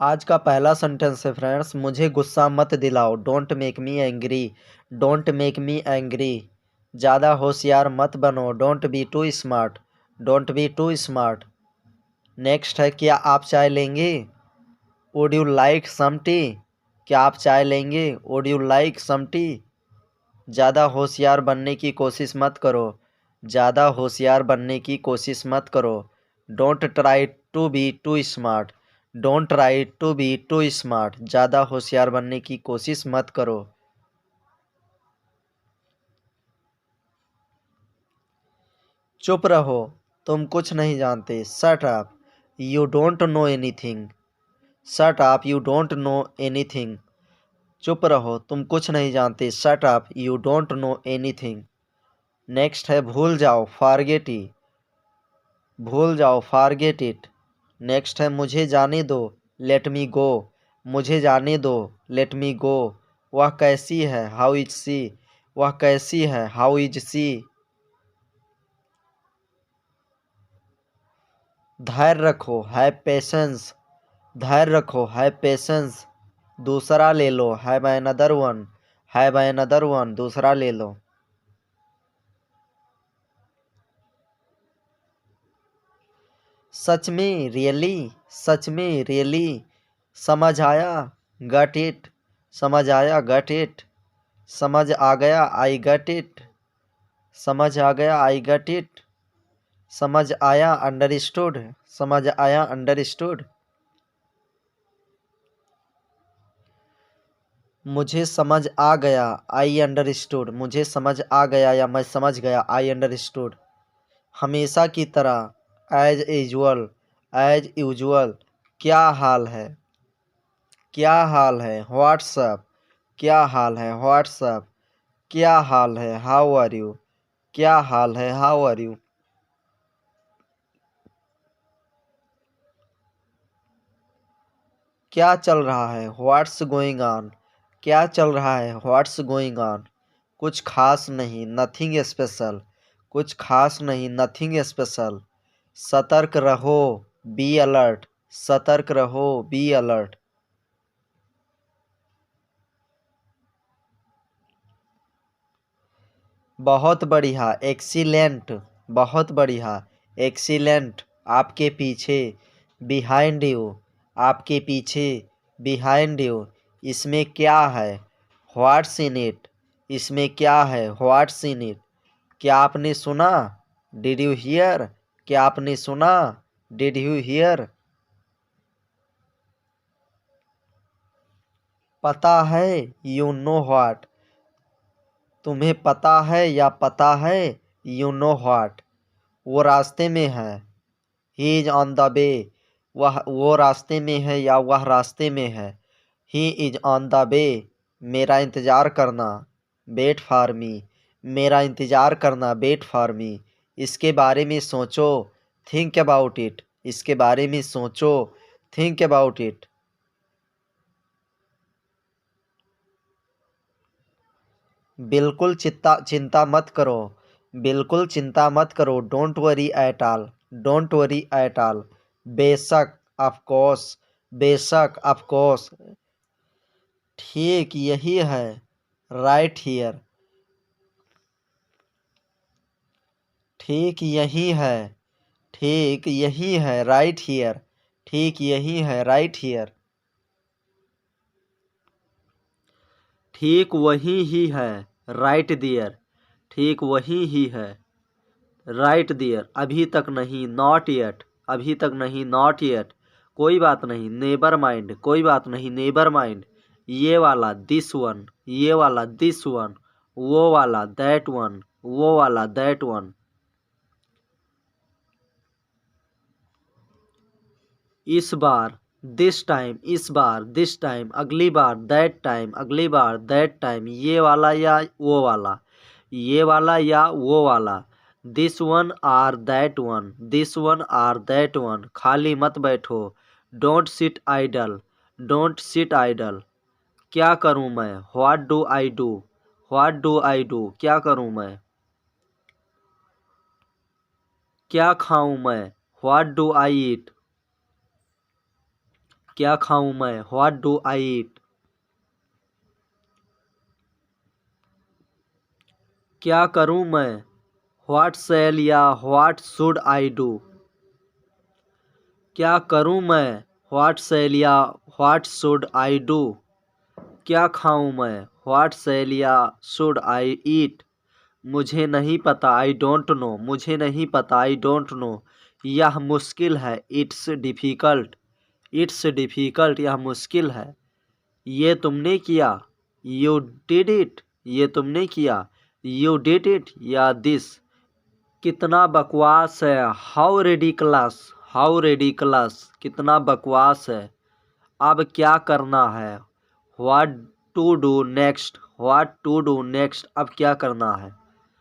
आज का पहला सेंटेंस है फ्रेंड्स, मुझे गुस्सा मत दिलाओ। Don't make me angry. Don't make me angry. ज़्यादा होशियार मत बनो। Don't be too smart. Don't be too smart. Next है, क्या आप चाय लेंगे? Would you like some tea? क्या आप चाय लेंगे? Would you like some tea? ज़्यादा होशियार बनने की कोशिश मत करो। ज़्यादा होशियार बनने की कोशिश मत करो। Don't try to be too smart. Don't try to be too smart. ज़्यादा होशियार बनने की कोशिश मत करो। चुप रहो, तुम कुछ नहीं जानते। Shut up, you don't know anything. Shut up, you don't know anything. चुप रहो, तुम कुछ नहीं जानते। Shut up, you don't know anything. Next है, भूल जाओ, फॉरगेट इट। भूल जाओ, फॉरगेट इट। नेक्स्ट है, मुझे जाने दो, लेट मी गो। मुझे जाने दो, लेट मी गो। वह कैसी है, हाउ इज सी? वह कैसी है, हाउ इज सी? धैर्य रखो, हैव पेशेंस। धैर्य रखो, हैव पेशेंस। दूसरा ले लो, have another one. Have another one, दूसरा ले लो। सच में, रियली। सच में, रियली। समझ आया, गट इट। समझ आया, गट इट। समझ आ गया, आई गट इट। समझ आ गया, आई गट इट। समझ आया, अंडरस्टूड। समझ आया, अंडरस्टूड। मुझे समझ आ गया, आई अंडरस्टूड। मुझे समझ आ गया या मैं समझ गया, आई अंडरस्टूड। हमेशा की तरह, एज यूजुअल। As usual. क्या हाल है? क्या हाल है? व्हाट्सअप। क्या हाल है? व्हाट्सअप। क्या हाल है? How are you? क्या हाल है? How are you? क्या चल रहा है? What's going on. क्या चल रहा है? What's going on. कुछ खास नहीं, नथिंग स्पेशल। कुछ खास नहीं, नथिंग स्पेशल। सतर्क रहो, बी अलर्ट। सतर्क रहो, बी अलर्ट। बहुत बढ़िया, एक्सीलेंट। बहुत बढ़िया, एक्सीलेंट। आपके पीछे, बिहाइंड यू। आपके पीछे, बिहाइंड यू। इसमें क्या है? What's in it. इसमें क्या है? What's in it. क्या आपने सुना? Did you here? क्या आपने सुना? Did you here? पता है, यू नो व्हाट। तुम्हें पता है या पता है, यू नो व्हाट। वो रास्ते में है, he is on the way. वो रास्ते में है या वह रास्ते में है। He is on the way. मेरा इंतज़ार करना, वेट फॉर मी। मेरा इंतज़ार करना, वेट फॉर मी। इसके बारे में सोचो, थिंक अबाउट इट। इसके बारे में सोचो, थिंक अबाउट इट। बिल्कुल चिंता मत करो। बिल्कुल चिंता मत करो, don't worry at all. Don't worry at all. बेशक, ऑफ कोर्स। बेशक, ऑफ कोर्स। ठीक यही है, राइट हियर। ठीक यही है। ठीक यही है, राइट हियर। ठीक यही है, राइट हियर। ठीक वही ही है, राइट दियर। ठीक वही ही है, राइट दियर। अभी तक नहीं, नॉट येट। अभी तक नहीं, नॉट येट। कोई बात नहीं, नेबर माइंड। कोई बात नहीं, नेबर माइंड। ये वाला, दिस वन। ये वाला, दिस वन। वो वाला, दैट वन। वो वाला, दैट वन। इस बार, दिस टाइम। इस बार, दिस टाइम। अगली बार, दैट टाइम। अगली बार, दैट टाइम। ये वाला या वो वाला। ये वाला या वो वाला। This one or that one. This one or that one. खाली मत बैठो, don't sit idle. Don't sit idle. क्या करूं मैं? What do I do? What do I do? क्या करूं मैं? क्या खाऊं मैं? What do I eat? क्या खाऊं मैं, व्हाट डू आई ईट। क्या करूं मैं, व्हाट शैल या व्हाट शुड आई डू। क्या करूं मैं, व्हाट शैल या व्हाट शुड आई डू। क्या खाऊं मैं, व्हाट शैल या शुड आई ईट। मुझे नहीं पता, आई डोंट नो। मुझे नहीं पता, आई डोंट नो। यह मुश्किल है, इट्स डिफ़िकल्ट। इट्स डिफ़िकल्ट, यह मुश्किल है। ये तुमने किया, यू डिड इट। ये तुमने किया, यू डिड इट। या दिस। कितना बकवास है, हाउ रेडिकलस। हाउ रेडिकलस, कितना बकवास है। अब क्या करना है, what to do next. What to do next, अब क्या करना है।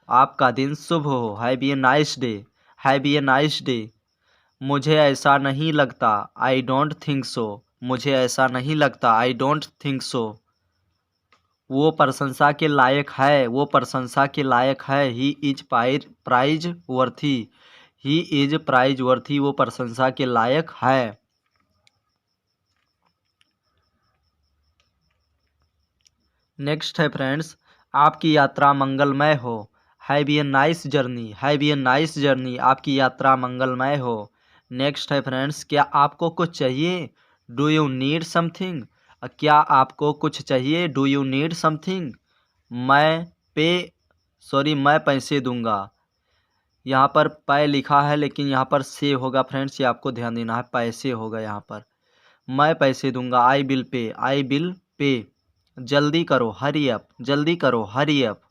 आपका दिन शुभ हो, have a nice day. Have a nice day. मुझे ऐसा नहीं लगता, आई डोंट थिंक सो। मुझे ऐसा नहीं लगता, आई डोंट थिंक सो। वो प्रशंसा के लायक है, वो प्रशंसा के लायक है। He is praiseworthy. He is praiseworthy, वो प्रशंसा के लायक है। नेक्स्ट है फ्रेंड्स, आपकी यात्रा मंगलमय हो। Have a nice journey. Have a nice journey, आपकी यात्रा मंगलमय हो। नेक्स्ट है फ्रेंड्स, क्या आपको कुछ चाहिए। Do you need something. क्या आपको कुछ चाहिए, डू यू नीड समथिंग। मैं पे मैं पैसे दूंगा। यहाँ पर पे लिखा है लेकिन यहाँ पर से होगा फ्रेंड्स, ये आपको ध्यान देना है, पैसे होगा यहाँ पर। मैं पैसे दूंगा, आई बिल पे। आई बिल पे। जल्दी करो, हरी अप। जल्दी करो, हरी अप।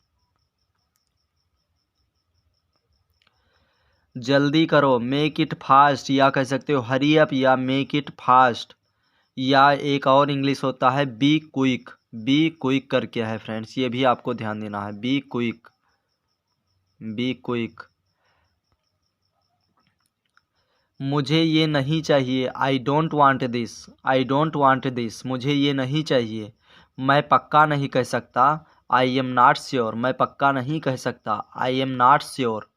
जल्दी करो, मेक इट फास्ट, या कह सकते हो हरी अप या मेक इट फास्ट। या एक और इंग्लिश होता है बी क्विक। बी क्विक करके है फ्रेंड्स, ये भी आपको ध्यान देना है, बी क्विक। Be quick. मुझे ये नहीं चाहिए, I don't want this. I don't want this, मुझे ये नहीं चाहिए। मैं पक्का नहीं कह सकता, आई एम नॉट श्योर। मैं पक्का नहीं कह सकता, I am not sure.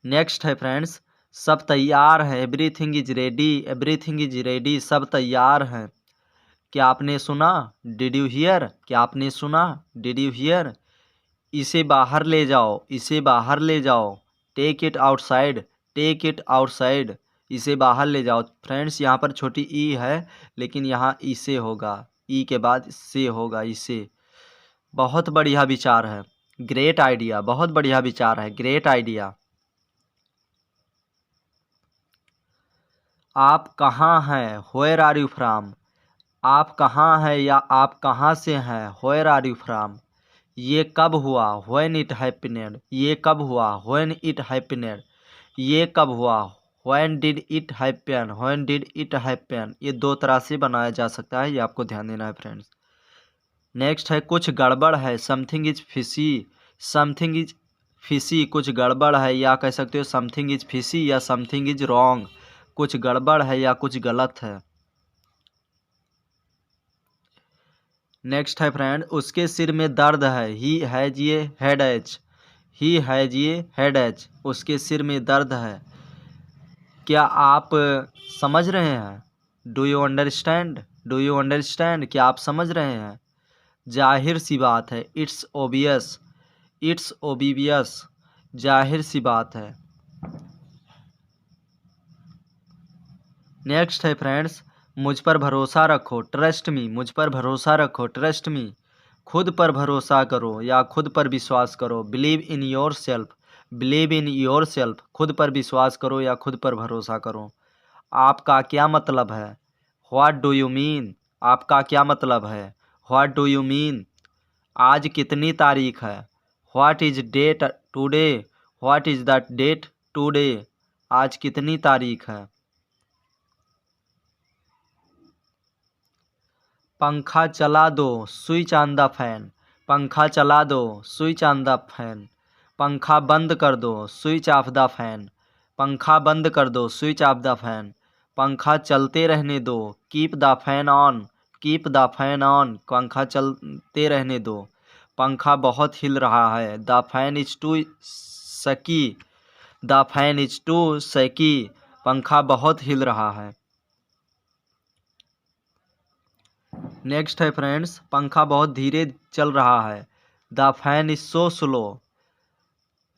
Next है फ्रेंड्स, सब तैयार है, everything is ready. Everything is ready, सब तैयार हैं। क्या आपने सुना, डिड यू हियर। क्या आपने सुना, डिड यू हियर। इसे बाहर ले जाओ, इसे बाहर ले जाओ। Take it outside. Take it outside, इसे बाहर ले जाओ। फ्रेंड्स यहाँ पर छोटी ई है लेकिन यहाँ इसे होगा, ई के बाद से होगा, इसे। बहुत बढ़िया विचार है, ग्रेट आइडिया। बहुत बढ़िया विचार है, ग्रेट आइडिया। आप कहाँ हैं, व्हेयर आर यू फ्रॉम। आप कहाँ हैं या आप कहाँ से हैं, व्हेयर आर यू फ्रॉम। ये कब हुआ, व्हेन इट हैपेंड। ये कब हुआ, व्हेन इट हैपेंड। ये कब हुआ, when did it happen. When did it happen. ये दो तरह से बनाया जा सकता है, ये आपको ध्यान देना है फ्रेंड्स। नेक्स्ट है, कुछ गड़बड़ है, something is fishy. Something is fishy, कुछ गड़बड़ है, या कह सकते हो समथिंग इज फिशी या समथिंग इज रॉन्ग। कुछ गड़बड़ है या कुछ गलत है। नेक्स्ट है फ्रेंड, उसके सिर में दर्द है, ही हैज ये हेड एच। ही हैज ये हेड एच, उसके सिर में दर्द है। क्या आप समझ रहे हैं, do you understand. Do you understand, क्या आप समझ रहे हैं। जाहिर सी बात है, इट्स ओबियस। इट्स ओबिवियस, जाहिर सी बात है। नेक्स्ट है फ्रेंड्स, मुझ पर भरोसा रखो, ट्रस्ट मी। मुझ पर भरोसा रखो, ट्रस्ट मी। खुद पर भरोसा करो या खुद पर विश्वास करो, believe in your self. Believe in your self, खुद पर विश्वास करो या खुद पर भरोसा करो। आपका क्या मतलब है, व्हाट डू यू मीन। आपका क्या मतलब है, व्हाट डू यू मीन। आज कितनी तारीख है, what is date today. What is the date today, आज कितनी तारीख है। पंखा चला दो, स्विच ऑन द फैन। पंखा चला दो, स्विच ऑन द फैन। पंखा बंद कर दो, स्विच ऑफ द फैन। पंखा बंद कर दो, स्विच ऑफ द फैन। पंखा चलते रहने दो, keep the fan on. Keep the fan on, पंखा चलते रहने दो। पंखा बहुत हिल रहा है, द फैन इज टू सकी। द फैन इज टू सकी, पंखा बहुत हिल रहा है। नेक्स्ट है फ्रेंड्स, पंखा बहुत धीरे चल रहा है। The fan is so slow.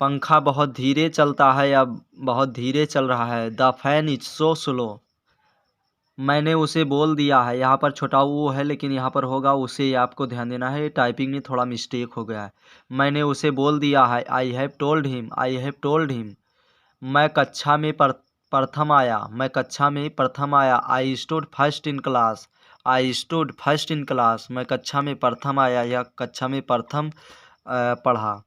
पंखा बहुत धीरे चलता है या बहुत धीरे चल रहा है। The fan is so slow. मैंने उसे बोल दिया है, यहाँ पर छोटा वो है लेकिन यहाँ पर होगा उसे, आपको ध्यान देना है, टाइपिंग में थोड़ा मिस्टेक हो गया है। मैंने उसे बोल दिया है। I have told him, I have told him. मैं कक्षा में प्रथम आया, मैं कक्षा में प्रथम आया। I stood first in class, I stood first in class. मैं कक्षा में प्रथम आया या कक्षा में प्रथम पढ़ा।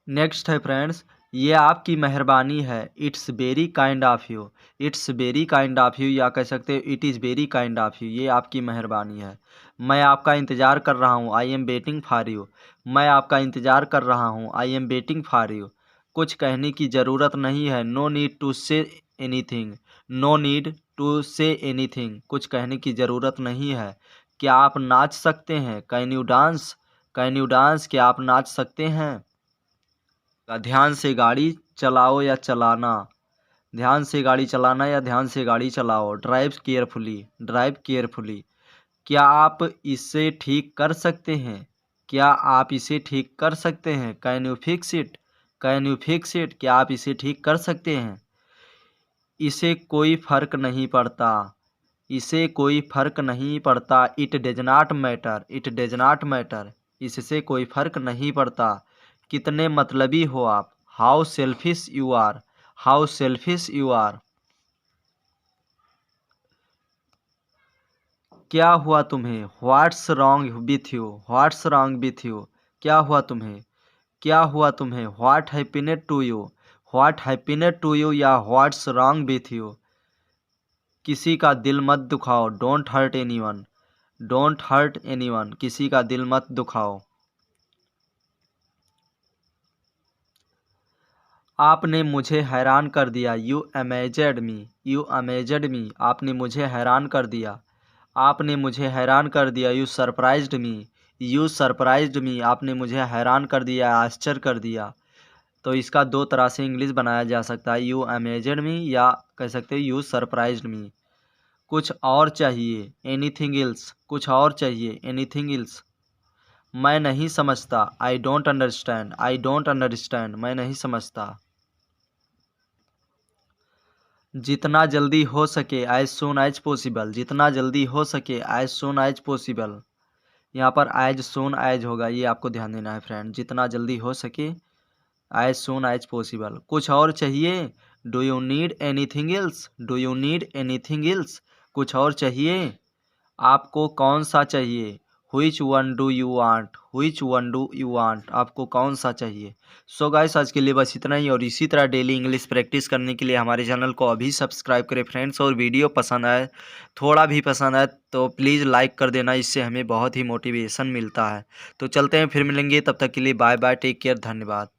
नेक्स्ट है फ्रेंड्स, ये आपकी मेहरबानी है। It's very kind of you, it's very kind of you या कह सकते हो it is very kind of you, ये आपकी मेहरबानी है। मैं आपका इंतज़ार कर रहा हूँ। I am waiting for you. मैं आपका इंतज़ार कर रहा हूँ। I am waiting for you. कुछ कहने की ज़रूरत नहीं है। No need to say anything, no need to say anything. कुछ कहने की ज़रूरत नहीं है। क्या आप नाच सकते हैं? Can you dance, can you dance. क्या आप नाच सकते हैं? ध्यान से गाड़ी चलाओ या चलाना, ध्यान से गाड़ी चलाना या ध्यान से गाड़ी चलाओ। Drive carefully, drive carefully. क्या आप इसे ठीक कर सकते हैं? क्या आप इसे ठीक कर सकते हैं? Can you fix it, can you fix it. क्या आप इसे ठीक कर सकते हैं? इसे कोई फर्क नहीं पड़ता, इसे कोई फर्क नहीं पड़ता। It does not matter, it does not matter. इससे कोई फर्क नहीं पड़ता। कितने मतलबी हो आप। How selfish you are, how selfish you are. क्या हुआ तुम्हें? What's wrong with you, what's wrong with you. क्या हुआ तुम्हें, क्या हुआ तुम्हें। What happiness to you, what happiness to you या व्हाट्स रॉन्ग विथ यू। किसी का दिल मत दुखाओ। Don't hurt anyone, don't hurt anyone. किसी का दिल मत दुखाओ। आपने मुझे हैरान कर दिया। You amazed me, you amazed me. आपने मुझे हैरान कर दिया, आपने मुझे हैरान कर दिया। You surprised me, you surprised me. आपने मुझे हैरान कर दिया, आश्चर्य कर दिया। तो इसका दो तरह से इंग्लिश बनाया जा सकता है, यू अमेज्ड मी या कह सकते हैं यू सरप्राइज्ड मी। कुछ और चाहिए, एनीथिंग एल्स। कुछ और चाहिए, एनीथिंग एल्स। मैं नहीं समझता। I don't understand, I don't understand. मैं नहीं समझता। जितना जल्दी हो सके, एज सून एज पॉसिबल। जितना जल्दी हो सके, एज सून एज पॉसिबल। यहाँ पर एज सून एज होगा, ये आपको ध्यान देना है फ्रेंड। जितना जल्दी हो सके, एज सून एज पॉसिबल। कुछ और चाहिए। Do you need anything else, do you need anything else. कुछ और चाहिए। आपको कौन सा चाहिए। Which one do you want, Which one do you want। आपको कौन सा चाहिए। सो गाइस, आज के लिए बस इतना ही। और इसी तरह डेली इंग्लिश प्रैक्टिस करने के लिए हमारे चैनल को अभी सब्सक्राइब करें फ्रेंड्स। और वीडियो पसंद आए, थोड़ा भी पसंद आए तो प्लीज़ लाइक कर देना, इससे हमें बहुत ही मोटिवेशन मिलता है। तो चलते हैं, फिर मिलेंगे, तब तक के लिए बाय बाय, टेक केयर, धन्यवाद।